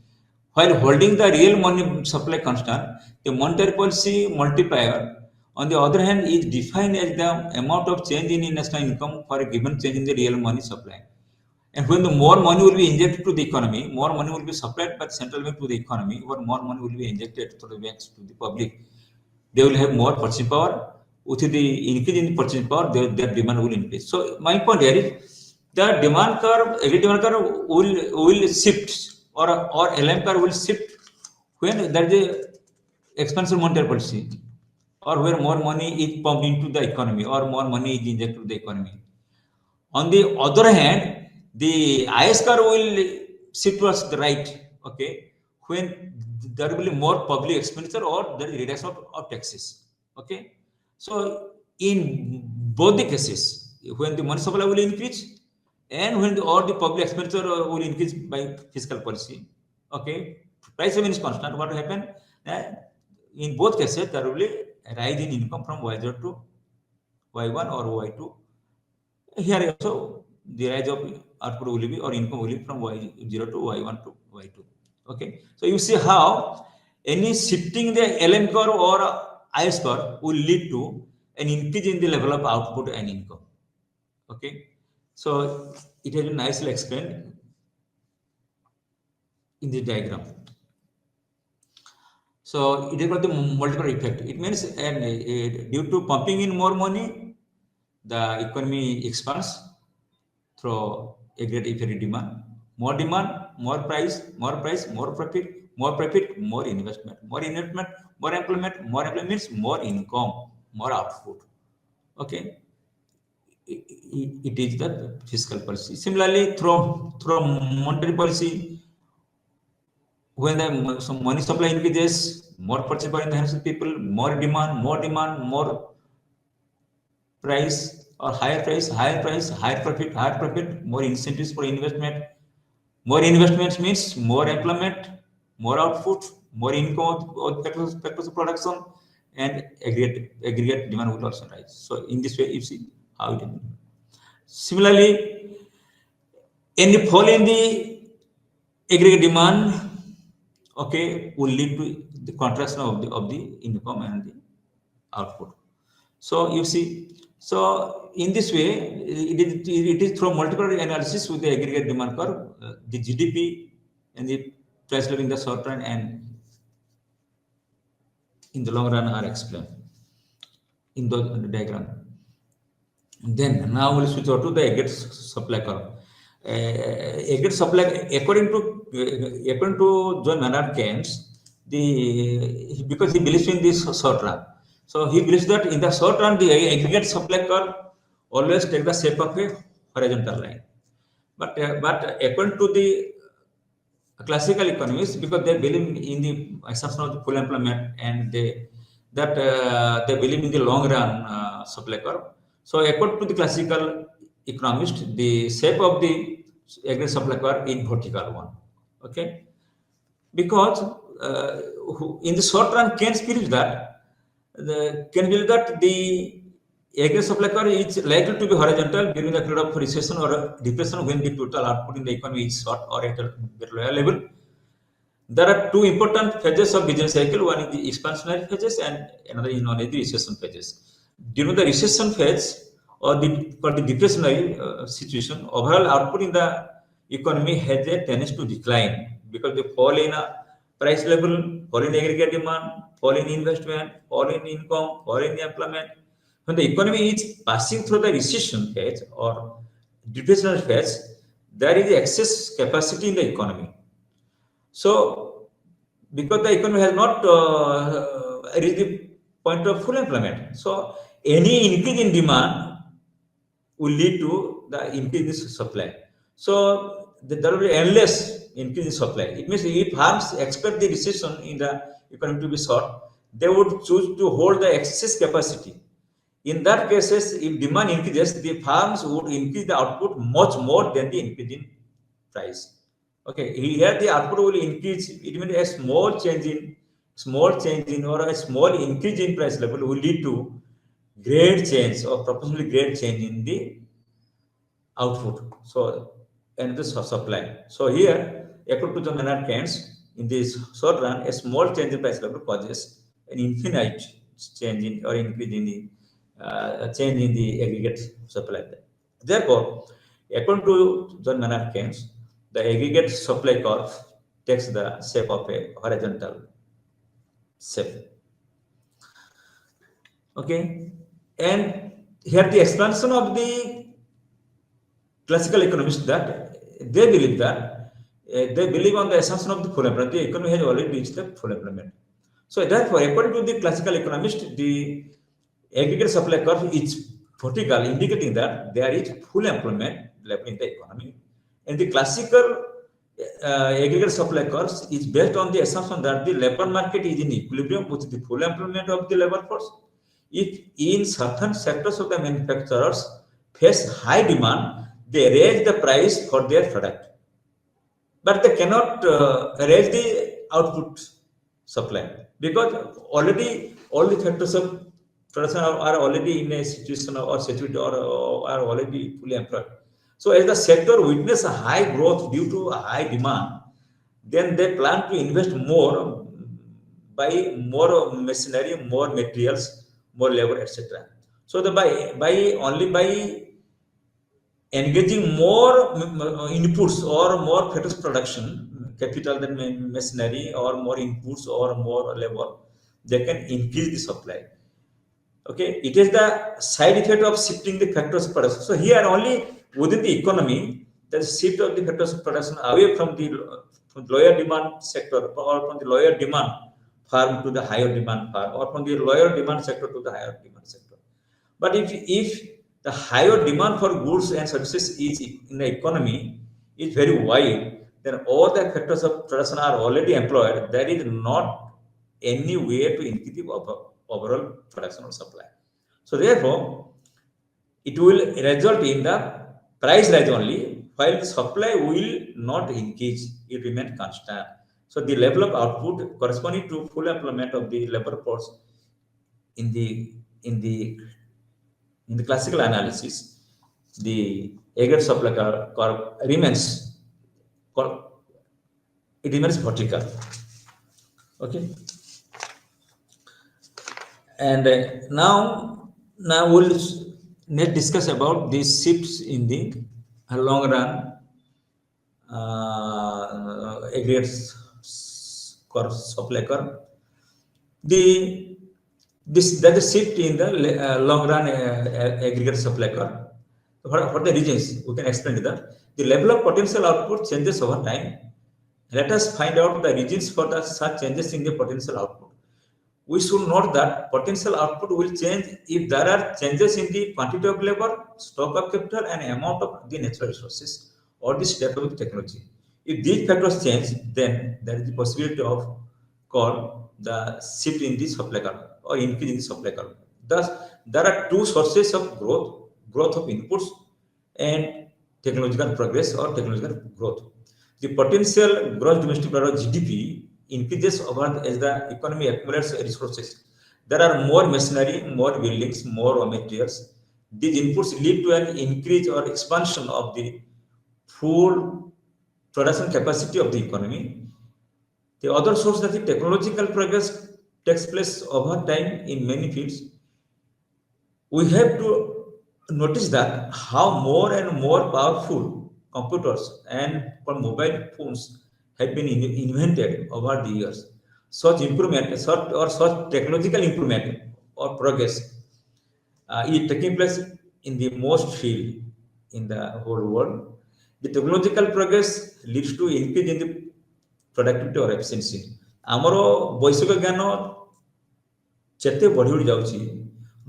[SPEAKER 1] while holding the real money supply constant. The monetary policy multiplier, on the other hand, is defined as the amount of change in national income for a given change in the real money supply. And when the more money will be injected to the economy, more money will be supplied by the central bank to the economy, or more money will be injected through the banks to the public, they will have more purchasing power. With the increase in the purchasing power, their demand will increase. So my point here is the demand curve, every demand curve will shift, or LM curve will shift when there is a expansive monetary policy, or where more money is pumped into the economy, or more money is injected to the economy. On the other hand, the IS curve will shift towards the right. Okay, when there will be more public expenditure, or there is reduction of taxes. Okay, so in both the cases, when the money supply will increase, and when all the public expenditure will increase by fiscal policy, okay, price remains constant, what will happen? In both cases, there will be a rise in income from Y0 to Y1 or Y2. Here also the rise of output will be, or income will be, from Y0 to Y1 to Y2. Okay, so you see how any shifting the LM curve or IS curve will lead to an increase in the level of output and income. Okay, so it has been nicely explained in the diagram. So it is called the multiplier effect. It means, and due to pumping in more money, the economy expands through aggregate effective demand. More demand, more price, more profit, more investment, more employment. More employment means more income, more output. Okay, it is the fiscal policy. Similarly, through monetary policy, when the money supply increases, more purchase power in the hands of people, more demand, more price, or higher price, higher profit, more incentives for investment. More investments means more employment, more output, more income of factors of production, and aggregate demand will also rise. So in this way, you see how it happens. Similarly, any fall in the aggregate demand, okay, will lead to the contraction of the income and the output. So you see, so in this way, it is through multiple analysis with the aggregate demand curve, the GDP and the price level in the short run and in the long run are explained in the diagram. Then now we'll switch over to the aggregate supply curve. Aggregate supply, according to John Maynard Keynes, because he believes in this short run, so he believes that in the short run the aggregate supply curve always take the shape of a horizontal line. But according to the classical economists, because they believe in the assumption of the full employment and they believe in the long run supply curve. So according to the classical economist, the shape of the aggregate supply curve is vertical one. Okay, because in the short run, Keynes believes that the aggregate supply curve is likely to be horizontal during the period of recession or depression when the total output in the economy is short or at a very lower level. There are two important phases of business cycle. One is the expansionary phases and another is known as the recession phases. During the recession phase or for the deflationary situation, overall output in the economy has a tendency to decline because they fall in a price level, fall in aggregate demand, fall in investment, fall in income, fall in employment. When the economy is passing through the recession phase or deflationary phase, there is excess capacity in the economy. So, because the economy has not reached the point of full employment, so any increase in demand will lead to the increase in supply. So, there will be endless increase in supply. It means if firms expect the recession in the economy to be short, they would choose to hold the excess capacity. In that cases, if demand increases, the firms would increase the output much more than the increase in price. Okay, here the output will increase. It means a small change in or a small increase in price level will lead to great change or proportionally great change in the output. So and the supply. So here, according to the Maynard Keynes, in this short run, a small change in price level causes an infinite change in or increase in the change in the aggregate supply. Therefore, according to John Maynard Keynes, the aggregate supply curve takes the shape of a horizontal shape. Okay, and here the expansion of the classical economists that they believe on the assumption of the full employment. The economy has already reached the full employment. So therefore, according to the classical economist, the aggregate supply curve is vertical, indicating that there is full employment level in the economy. And the classical aggregate supply curve is based on the assumption that the labor market is in equilibrium with the full employment of the labor force. If in certain sectors of the manufacturers face high demand, they raise the price for their product, but they cannot raise the output supply because already all the factors of production are already in a situation or situated or are already fully employed. So as the sector witness a high growth due to a high demand, then they plan to invest more, buy more machinery, more materials, more labor, etc. So the by engaging more inputs or more factors production, capital than machinery, or more inputs or more labor, they can increase the supply. Okay, it is the side effect of shifting the factors of production. So here only within the economy, the shift of the factors of production away from the lower demand sector or from the lower demand farm to the higher demand farm or from the lower demand sector to the higher demand sector. But if the higher demand for goods and services is in the economy is very wide, then all the factors of production are already employed. There is not any way to increase the overall production or supply. So therefore, it will result in the price rise only, while the supply will not increase, it remains constant. So the level of output corresponding to full employment of the labor force in the in the in the classical analysis, the aggregate supply curve remains it remains vertical. Okay, and now we'll next discuss about these shifts in the long run aggregate curve supply curve. The this that is shift in the long run aggregate supply curve. For the reasons we can explain that the level of potential output changes over time. Let us find out the reasons for the such changes in the potential output. We should note that potential output will change if there are changes in the quantity of labor, stock of capital, and amount of the natural resources or the state of the technology. If these factors change, then there is the possibility of called the shift in the supply curve or increase in the supply curve. Thus, there are two sources of growth of inputs and technological progress or technological growth. The potential gross domestic product GDP increases as the economy accumulates resources. There are more machinery, more buildings, more raw materials. These inputs lead to an increase or expansion of the full production capacity of the economy. The other source that the technological progress takes place over time in many fields. We have to notice that how more and more powerful computers and mobile phones have been invented over the years. Such improvement, such technological improvement or progress is taking place in the most field in the whole world. The technological progress leads to increase in the productivity or efficiency. ଆମର ବୈଷୟିକ ଜ୍ଞାନ ଯେତେ ବଢ଼ି ବଢ଼ି ଯାଉଛି,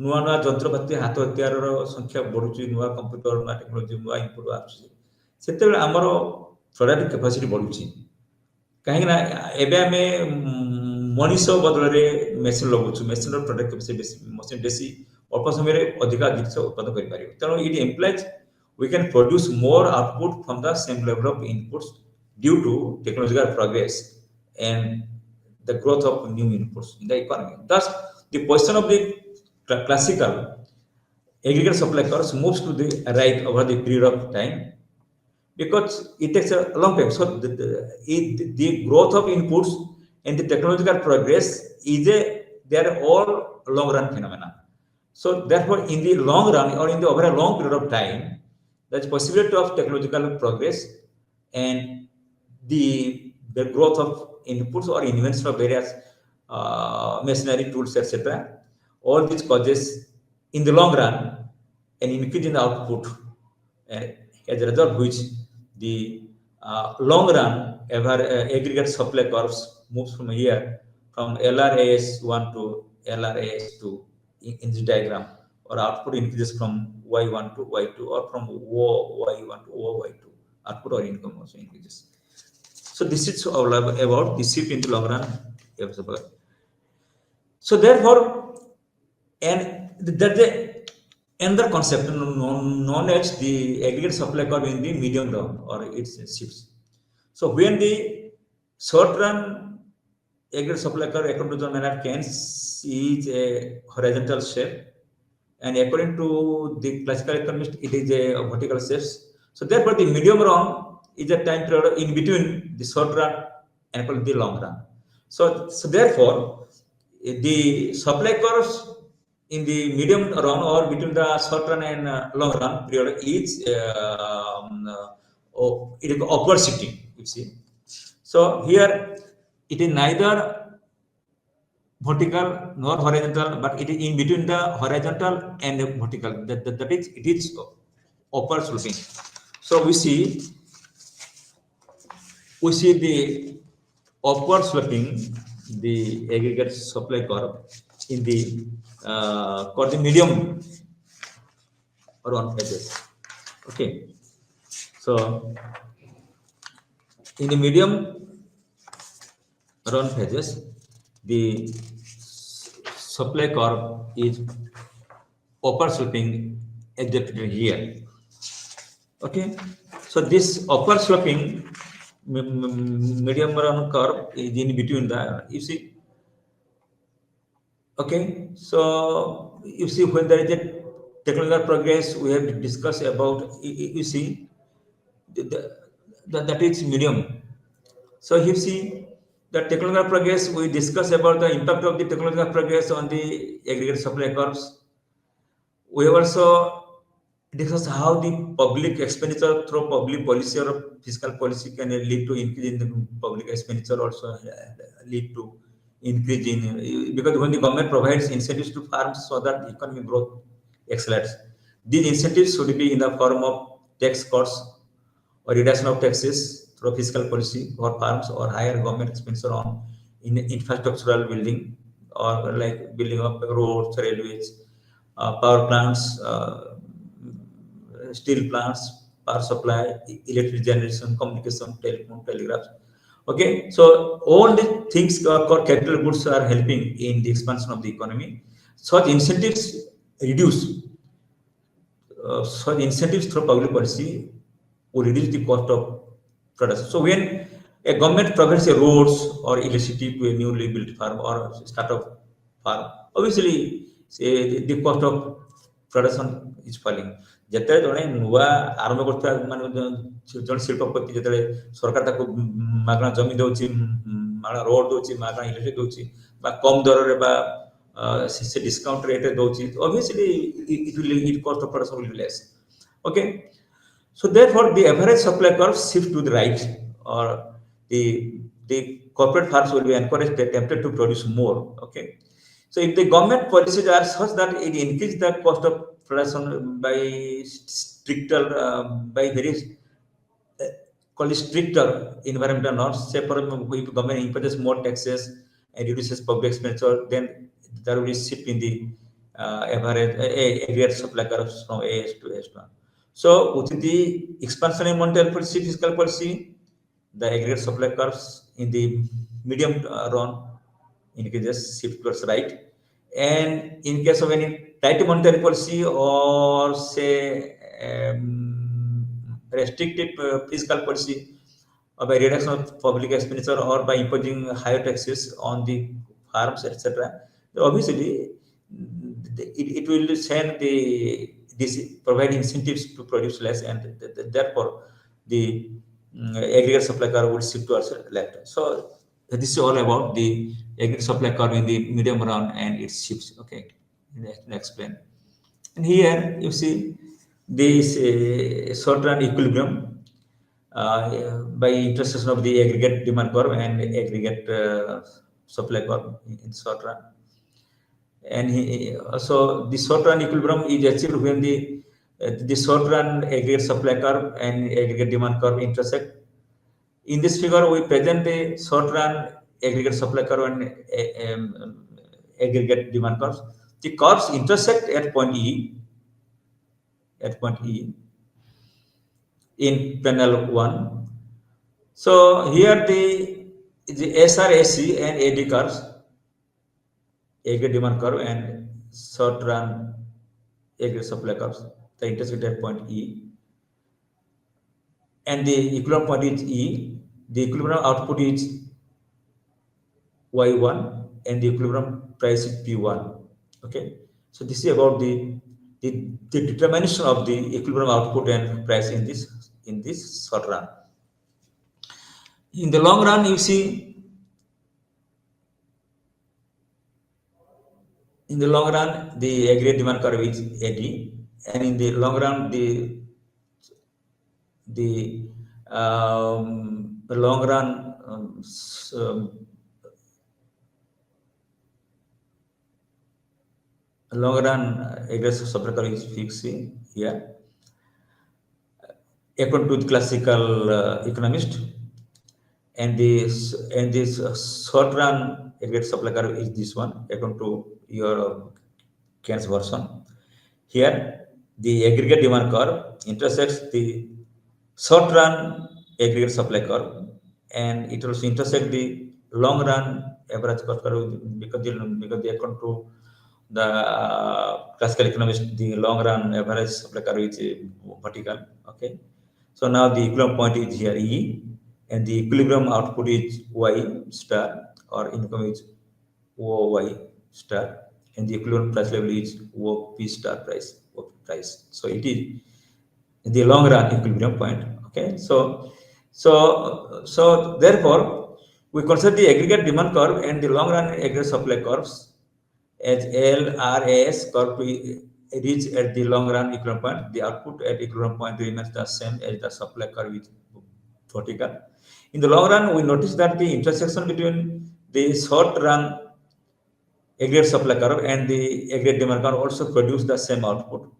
[SPEAKER 1] ନୂଆ ନୂଆ ଯନ୍ତ୍ରପାତି ହାତ ହତିଆରର ସଂଖ୍ୟା ବଢ଼ୁଛି, ନୂଆ କମ୍ପ୍ୟୁଟର, ନୂଆ ଟେକ୍ନୋଲୋଜି, ନୂଆ ଇନପୁଟ୍ ଆସୁଛି, ସେତେବେଳେ ଆମର ପ୍ରଡକ୍ଟିଭ କାପାସିଟି ବଢ଼ୁଛି। କାହିଁକି ନା ଏବେ ଆମେ ମଣିଷ ବଦଳରେ ମେସିନ୍ ଲଗାଉଛୁ, ମେସିନ୍ର ପ୍ରଡକ୍ଟ କାପାସିଟି ବେଶୀ, ମେସିନ୍ ବେଶୀ ଅଳ୍ପ ସମୟରେ ଅଧିକା ଜିନିଷ ଉତ୍ପାଦନ କରିପାରିବ। ତେଣୁ ଇଟ୍ implies we can produce more output from the same level of inputs due to technological progress and the growth of new inputs in the economy. Thus, the position of the classical aggregate supply curves moves to the right over the period of time because it takes a long time. So, the growth of inputs and the technological progress they are all long run phenomena. So, therefore, in the long run or in the over a long period of time, there is possibility of technological progress and the growth of inputs or inventions of various machinery tools, etc. All these causes in the long run an increase in the output, as a result of which the long run aggregate supply curves moves from here from LRAS1 to LRAS2 in this diagram, or output increases from Y1 to Y2 or from OY1 to OY2. Output or income also increases. So this is all about the shift in the long run. So therefore, and that's another concept known as the aggregate supply curve in the medium run or its shifts. So when the short run aggregate supply curve according to the Maynard Keynes is a horizontal shape, and according to the classical economist, it is a vertical shape. So therefore, the medium run is a time period in between the short run and the long run. So therefore, the supply curves in the medium run or between the short run and long run period is it is upward shifting. You see, so here it is neither vertical nor horizontal, but it is in between the horizontal and the vertical. That is, it is upward sloping. So we see the upward sloping the aggregate supply curve in the called the medium run phases. Okay, so in the medium run phases, the supply curve is upward sloping exactly here. Okay, so this upward sloping medium run curve is in between the, you see, Okay, so you see when there is a technological progress, we have discussed about, you see, that is medium. So you see the technological progress, we discuss about the impact of the technological progress on the aggregate supply curves. We also discuss how the public expenditure through public policy or fiscal policy can lead to increase in the public expenditure, also lead to increase in, because when the government provides incentives to farms so that economic growth accelerates, these incentives should be in the form of tax cuts or reduction of taxes through fiscal policy for farms, or higher government expenditure on infrastructural building, or like building of roads, railways, power plants, steel plants, power supply, electric generation, communication, telephone, telegraphs. Okay, so all the things called capital goods are helping in the expansion of the economy. Such incentives reduce, such incentives through public policy will reduce the cost of production. So when a government provides a roads or electricity to a newly built farm or startup farm, obviously the cost of production is falling. ଯେତେବେଳେ ଜଣେ ନୂଆ ଆରମ୍ଭ କରୁଥିବା ମାନେ ଜଣେ ଶିଳ୍ପପତି ଯେତେବେଳେ ସରକାର ତାକୁ ମାଗଣା ଜମି ଦଉଛି, ମାଗଣା ରୋଡ ଦଉଛି, ମାଗଣା ଇଲେକ୍ଟ୍ରିକ ଦଉଛି, ବା କମ ଦରରେ ବା ସେ ଡିସକାଉଣ୍ଟ ରେଟ୍ରେ ଦଉଛି, obviously it cost of production will be less. Okay, so therefore the average supply curve shifts to the right, or the corporate firms will be encouraged, tempted to produce more. Okay, so if the government policies are such that it increases the cost of production by stricter, by very called stricter environmental norms. Say for example, if government imposes more taxes and reduces public expenditure, then there will be shift in the average aggregate supply curves from AS to S1. So with the expansion in monetary policy, fiscal policy, the aggregate supply curves in the medium run increases, shift towards right. And in case of any tight monetary policy, or say restrictive fiscal policy, or by reduction of public expenditure, or by imposing higher taxes on the farms, etc., obviously it will send the this provide incentives to produce less, and therefore the aggregate supply curve would shift towards left. So this is all about the aggregate supply curve in the medium run and its shifts. Okay, let's explain. And here you see this short run equilibrium by intersection of the aggregate demand curve and aggregate supply curve in short run. And so the short run equilibrium is achieved when the short run aggregate supply curve and aggregate demand curve intersect. In this figure, we present the short run aggregate supply curve and aggregate demand curves. The curves intersect at point E, in panel 1. So here the SRAC and AD curves, aggregate demand curve and short run aggregate supply curves, they intersect at point E. And the equilibrium point is E. The equilibrium output is Y1, and the equilibrium price is P1. Okay, so this is about the determination of the equilibrium output and price in this short run. In the long run, you see, in the long run, the aggregate demand curve is AD, and in the long run, the long run long run aggregate supply curve is fixed here, according to the classical economist. And this short run aggregate supply curve is this one, according to your Keynes version. Here, the aggregate demand curve intersects the short run aggregate supply curve, and it also intersects the long run average cost curve, because they according to the classical economist, the long run average supply curve is vertical. Okay, so now the equilibrium point is here E, and the equilibrium output is Y star, or income is OY star. and the equivalent price level is OP star price, OP price. So it is in the long run equilibrium point. Okay, so therefore we consider the aggregate demand curve and the long run aggregate supply curves as LRAS curve to reach at the long run equilibrium point. The output at equilibrium point remains the same as the supply curve is vertical. In the long run, we notice that the intersection between the short run aggregate supply curve and the aggregate demand curve also produce the same output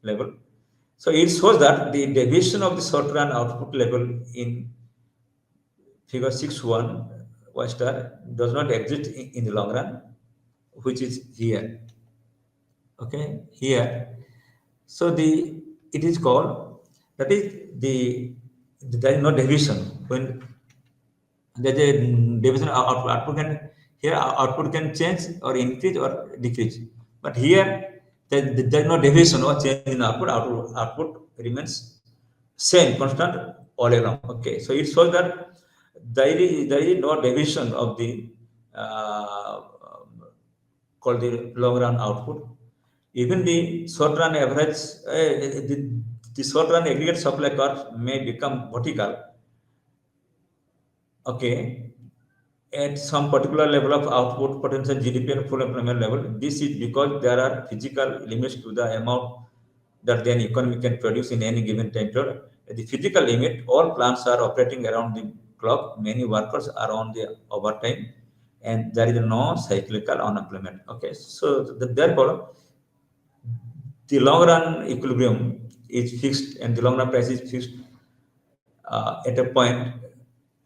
[SPEAKER 1] level. So it shows that the deviation of the short run output level in figure 6.1 Y star does not exist in the long run, which is here. Okay, here. So it is called, that is there is no deviation when there is a deviation output can, here output can change or increase or decrease, but here there is no deviation or change in output remains same constant all along. Okay, so it shows that there is no deviation of the uh, called the long run output. Even the short run average, the short run aggregate supply curve may become vertical. Okay, at some particular level of output potential GDP and full employment level. This is because there are physical limits to the amount that an economy can produce in any given time period. At the physical limit, all plants are operating around the clock. Many workers are on the overtime, and there is no cyclical unemployment. Okay, so therefore, the long run equilibrium is fixed, and the long run price is fixed at a point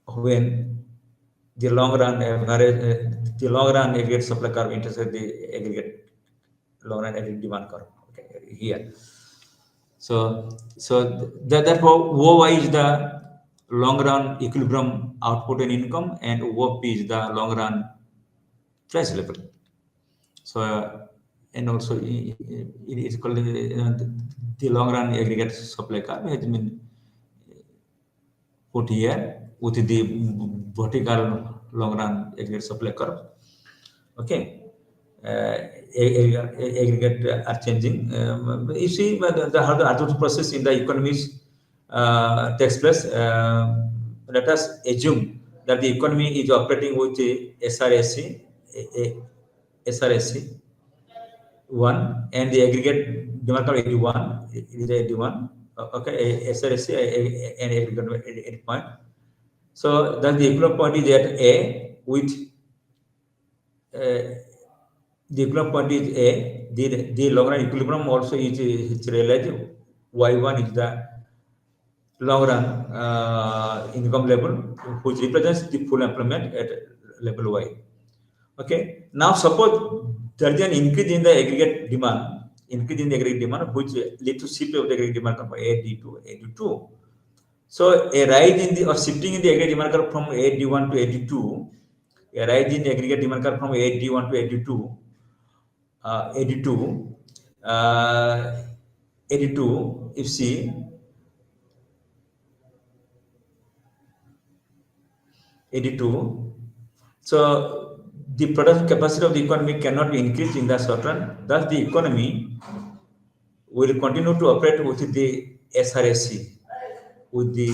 [SPEAKER 1] when the long run aggregate supply curve intersect the aggregate long run aggregate demand curve. Okay, here. So therefore, OY is the long run equilibrium output and income, and OP is the long run price level. So and also it is called the long run aggregate supply curve has been put here with the vertical long run aggregate supply curve. Okay, aggregate are changing. You see how the output process in the economies takes place. Let us assume that the economy is operating with a SRSC, SRSC 1, and the aggregate demand curve 81. It is 81. Okay, SRSC and aggregate 8 point. So then the equilibrium point is at A with the equilibrium point is A. The long run equilibrium also is realized. Y1 is the long run income level, which represents the full employment at level Y. Okay. Now suppose there is an increase in the aggregate demand, which lead to shift of the aggregate demand from AD to AD2. So a rise in the or shifting in the aggregate demand curve from AD1 to AD2, a rise in the aggregate demand curve from AD1 to AD2, AD2, AD2, if see, AD2, so the production capacity of the economy cannot be increased in the short run. Thus, the economy will continue to operate with the SRSC, with the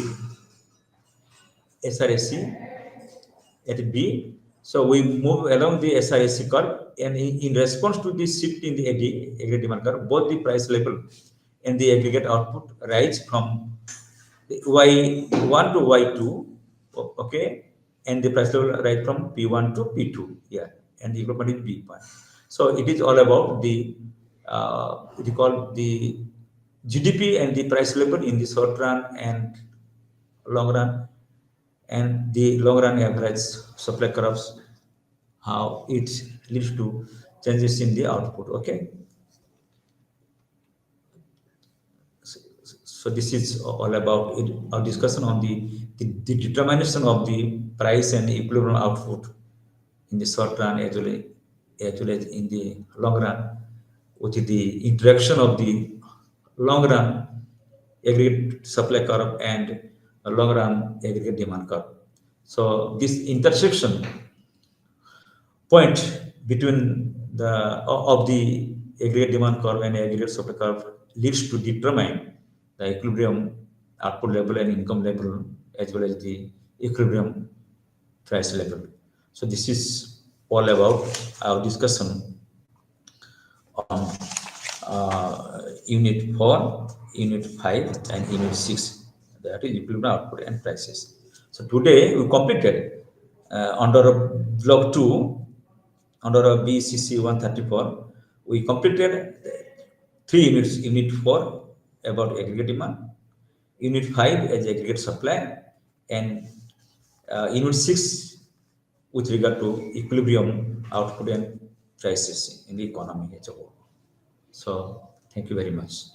[SPEAKER 1] SRSC at B. So we move along the SRSC curve, and in response to the shift in the aggregate demand curve, both the price level and the aggregate output rise from Y1 to Y2, okay, and the price level rise from P1 to P2, yeah, and the equipment is B1. So it is all about the it is called the GDP and the price level in the short run and long run, and the long run average supply curves, how it leads to changes in the output. Okay, so this is all about it, our discussion on the determination of the price and equilibrium output in the short run as well as in the long run, with the interaction of the long run aggregate supply curve and a long run aggregate demand curve. So this intersection point between the of the aggregate demand curve and aggregate supply curve leads to determine the equilibrium output level and income level as well as the equilibrium price level. So this is all about our discussion on Unit 4, Unit 5, and Unit 6, that is equilibrium output and prices. So today we completed under Block 2, under a BECC 134, we completed 3 units. Unit 4 about aggregate demand, Unit 5 as aggregate supply, and Unit 6 with regard to equilibrium output and prices in the economy as a whole. So thank you very much.